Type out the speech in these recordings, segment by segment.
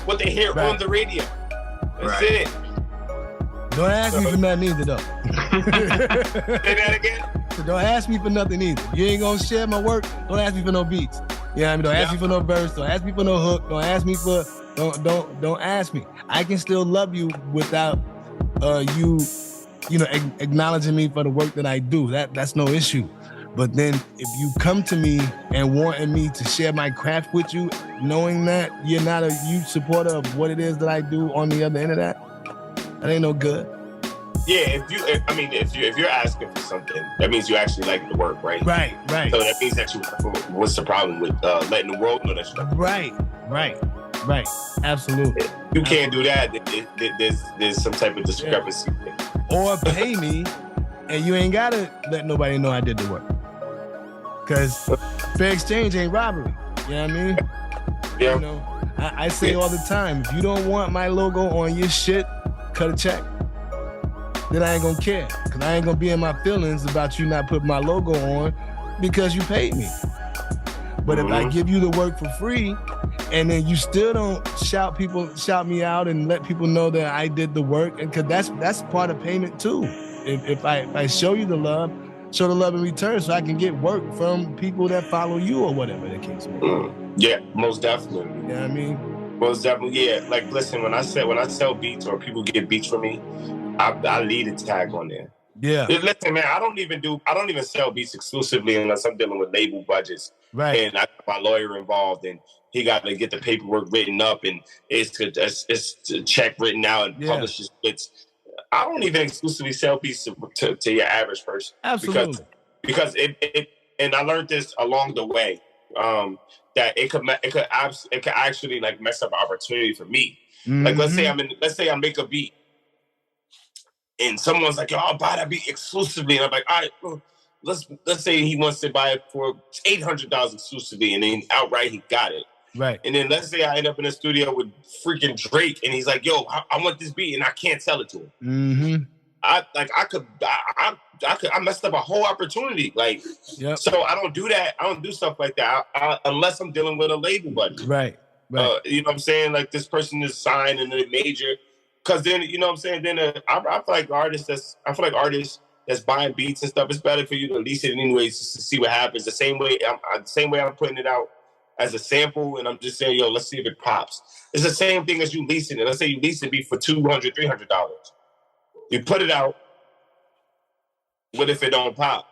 what they hear on the radio. That's it. Don't ask me for nothing either, though. Say that again? So don't ask me for nothing either. You ain't gonna share my work, don't ask me for no beats. You know what I mean? Don't ask me for no verse, don't ask me for no hook, don't ask me for, don't ask me. I can still love you without you acknowledging me for the work that I do. That's no issue. But then if you come to me and wanting me to share my craft with you, knowing that you're not a huge supporter of what it is that I do on the other end of that ain't no good. Yeah, if you're asking for something, that means you actually like the work, right? Right. So that means that what's the problem with letting the world know that you like the work? Right. Absolutely. You can't do that. There's some type of discrepancy. Or pay me, and you ain't gotta let nobody know I did the work. Cause fair exchange ain't robbery. You know what I mean? Yeah. I say all the time, if you don't want my logo on your shit, cut a check. Then I ain't gonna care. Cause I ain't gonna be in my feelings about you not putting my logo on because you paid me. But if I give you the work for free, and then you still don't shout me out and let people know that I did the work, and cause that's part of payment too. If I show you the love, show the love in return, so I can get work from people that follow you or whatever the case may be. Yeah, most definitely. You know what I mean? Most definitely. Yeah. Like, listen, when I sell beats or people get beats from me, I leave a tag on there. Yeah. Listen, man, I don't even sell beats exclusively unless I'm dealing with label budgets. Right. And I got my lawyer involved, and he got to get the paperwork written up, and it's a check written out and published. I don't even exclusively sell beats to your average person. Absolutely. Because it and I learned this along the way, that it could actually like mess up opportunity for me. Like let's say I make a beat, and someone's like, "Yo, I'll buy that beat exclusively," and I'm like, "All right, well, let's say he wants to buy it for $800 exclusively, and then outright he got it." Right. And then let's say I end up in the studio with freaking Drake, and he's like, "Yo, I want this beat," and I can't sell it to him. I messed up a whole opportunity. Like, so I don't do that. I don't do stuff like that unless I'm dealing with a label budget. Right. You know what I'm saying? Like, this person is signed and a major. Because then, you know what I'm saying? Then I feel like artists that's buying beats and stuff, it's better for you to lease it anyways to see what happens. The same way I'm putting it out as a sample, and I'm just saying, yo, let's see if it pops. It's the same thing as you leasing it. Let's say you lease it beat for $200, $300. You put it out. What if it don't pop?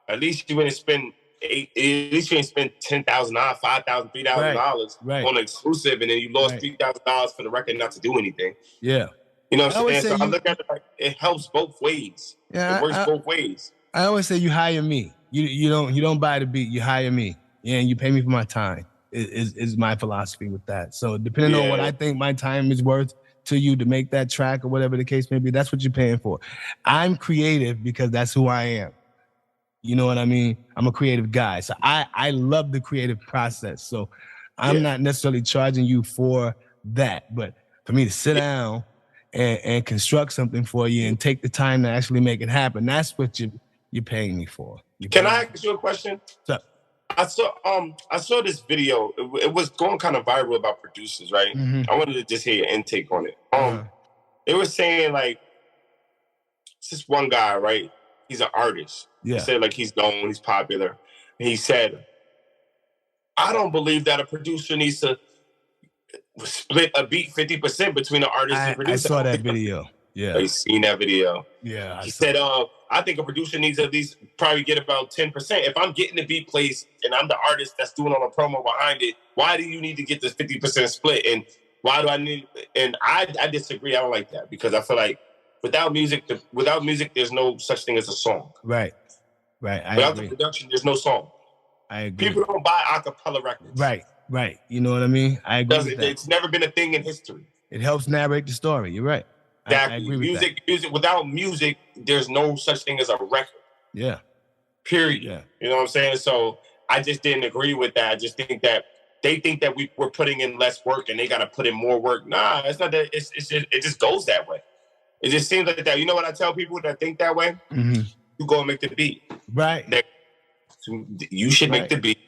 At least you didn't spend $10,000, $5,000, $3,000 on an exclusive, and then you lost $3,000 for the record not to do anything. Yeah. You know what I'm saying? So I look at it like it helps both ways. Yeah, it works both ways. I always say you hire me. You don't buy the beat, you hire me. Yeah, and you pay me for my time. Is my philosophy with that. So depending on what I think my time is worth to you to make that track or whatever the case may be, that's what you're paying for. I'm creative because that's who I am. You know what I mean? I'm a creative guy. So I love the creative process. So I'm not necessarily charging you for that. But for me to sit down and construct something for you and take the time to actually make it happen, that's what you're paying me for. Can I ask you a question? What's up? I saw this video. It was going kind of viral about producers, right? Mm-hmm. I wanted to just hear your intake on it. They were saying like, it's this one guy, right? He's an artist. Yeah. He said like he's known, he's popular. And he said, I don't believe that a producer needs to split a beat 50% between the artist and producer. I saw that video. Yeah. You seen that video? Yeah. He said, I think a producer needs to at least probably get about 10%. If I'm getting the beat placed and I'm the artist that's doing all the promo behind it, why do you need to get this 50% split? And why do I need? And I disagree. I don't like that because I feel like without music, there's no such thing as a song. Right. Without the production, there's no song. I agree. People don't buy acapella records. Right. You know what I mean? I agree with that. It's never been a thing in history. It helps narrate the story. You're right. Exactly. I agree with that. Music. Without music, there's no such thing as a record. Yeah. Period. Yeah. You know what I'm saying? So I just didn't agree with that. I just think that they think that we're putting in less work and they got to put in more work. Nah, it's not that. It just goes that way. It just seems like that. You know what I tell people that think that way? Mm-hmm. You go and make the beat. Right. You should make the beat.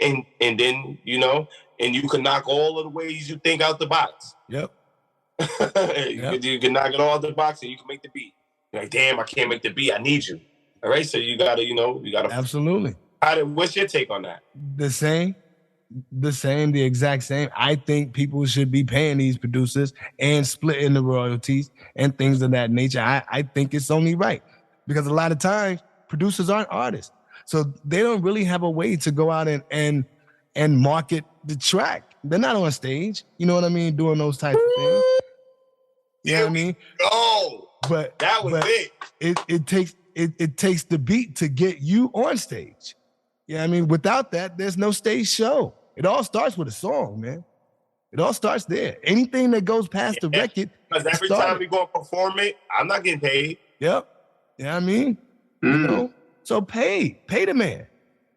And then, and you can knock all of the ways you think out the box. Yep. You can knock it all out the box, and you can make the beat. You're like, damn, I can't make the beat. I need you. All right, so you gotta. Absolutely. What's your take on that? The exact same. I think people should be paying these producers and splitting the royalties and things of that nature. I think it's only right, because a lot of times producers aren't artists, so they don't really have a way to go out and market the track. They're not on stage, you know what I mean, doing those type of things. You know what I mean? Oh, but that was it. It takes the beat to get you on stage. Yeah, I mean, without that, there's no stage show. It all starts with a song, man. It all starts there. Anything that goes past the record. Because every time we go perform it, I'm not getting paid. Yep. Yeah, I mean, you know, so pay the man.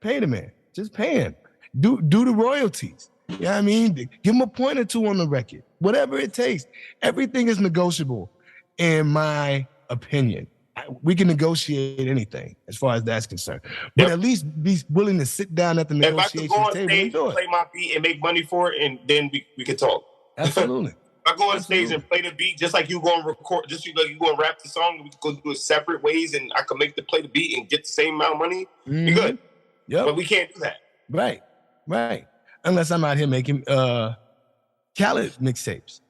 Pay the man. Just pay him. Do the royalties. Yeah, I mean, give him a point or two on the record. Whatever it takes. Everything is negotiable, in my opinion. We can negotiate anything as far as that's concerned, but at least be willing to sit down at the negotiation table and do it. Play my beat and make money for it, and then we can talk. Absolutely. If I go on stage and play the beat, just like you go and record, just like you go and rap the song, we can go do it separate ways, and I can play the beat and get the same amount of money. Be good. Yep. But we can't do that. Right. Unless I'm out here making Khaled mixtapes.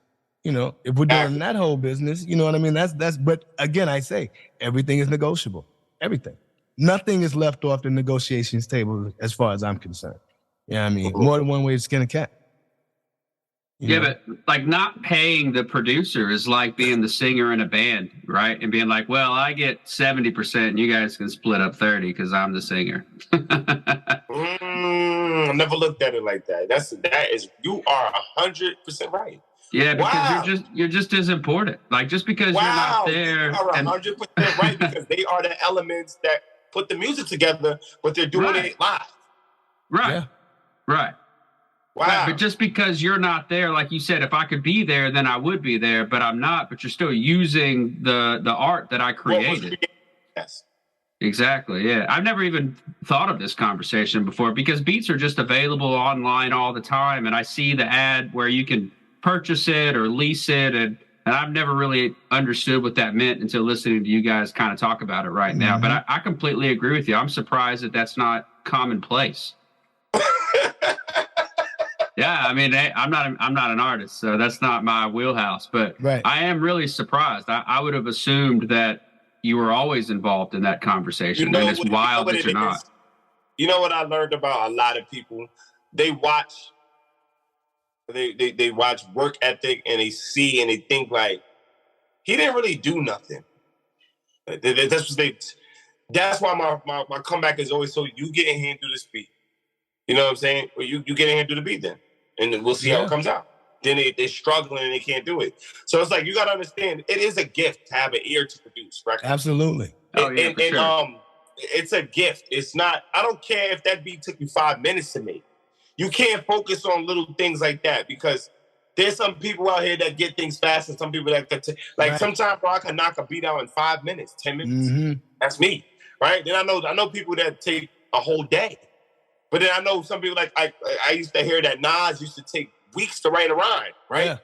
You know, if we're doing that whole business, you know what I mean? That's. But again, I say everything is negotiable. Everything. Nothing is left off the negotiations table as far as I'm concerned. Yeah, I mean, more than one way to skin a cat. You know? But like not paying the producer is like being the singer in a band, right? And being like, well, I get 70% and you guys can split up 30 because I'm the singer. I never looked at it like that. You are 100% right. Yeah, because you're just as important. Like just because you're not there. You are 100% right, because they are the elements that put the music together, but they're doing it live. Right. Yeah. Right. Wow. Right, but just because you're not there, like you said, if I could be there, then I would be there, but I'm not, but you're still using the art that I created. Yes. Exactly. Yeah. I've never even thought of this conversation before, because beats are just available online all the time. And I see the ad where you can purchase it or lease it. And I've never really understood what that meant until listening to you guys kind of talk about it right now. But I completely agree with you. I'm surprised that that's not commonplace. Yeah, I mean, I'm not an artist, so that's not my wheelhouse. But I am really surprised. I would have assumed that you were always involved in that conversation, and it's wild that you're not. You know what I learned about a lot of people? They watch work ethic, and they see and they think like, he didn't really do nothing. That's why my comeback is always, so you get in here and do this beat. You know what I'm saying? Well, you get in here and do the beat then. And then we'll see how it comes out. Then they're struggling and they can't do it. So it's like, you got to understand, it is a gift to have an ear to produce records. Absolutely. It's a gift. It's not, I don't care if that beat took you 5 minutes to make. You can't focus on little things like that, because there's some people out here that get things fast, and some people that sometimes I can knock a beat out in 5 minutes, 10 minutes. That's me, right? Then I know people that take a whole day. But then I know some people, like I used to hear that Nas used to take weeks to write a rhyme, right? Yeah.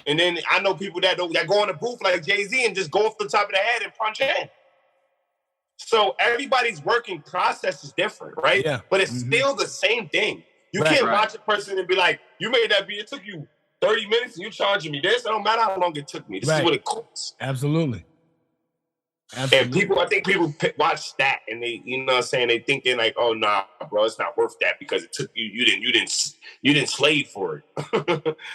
And then I know people that go in the booth like Jay-Z and just go off the top of the head and punch in. So everybody's working process is different, right? Yeah. But it's still the same thing. You can't watch a person and be like, you made that beat, it took you 30 minutes and you charging me this. It don't matter how long it took me. This is what it costs. Absolutely. And I think people watch that and they, you know what I'm saying, they thinking like, oh nah, bro, it's not worth that because it took you, you didn't slave for it.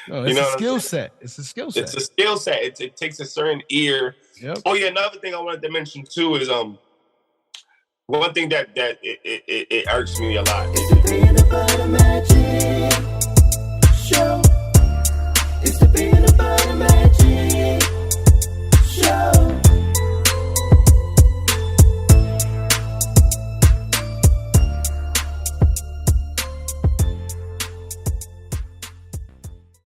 No, it's a skill set. It's a skill set. It's a skill set. It takes a certain ear. Yep. Oh yeah, another thing I wanted to mention too is one thing that it irks me a lot.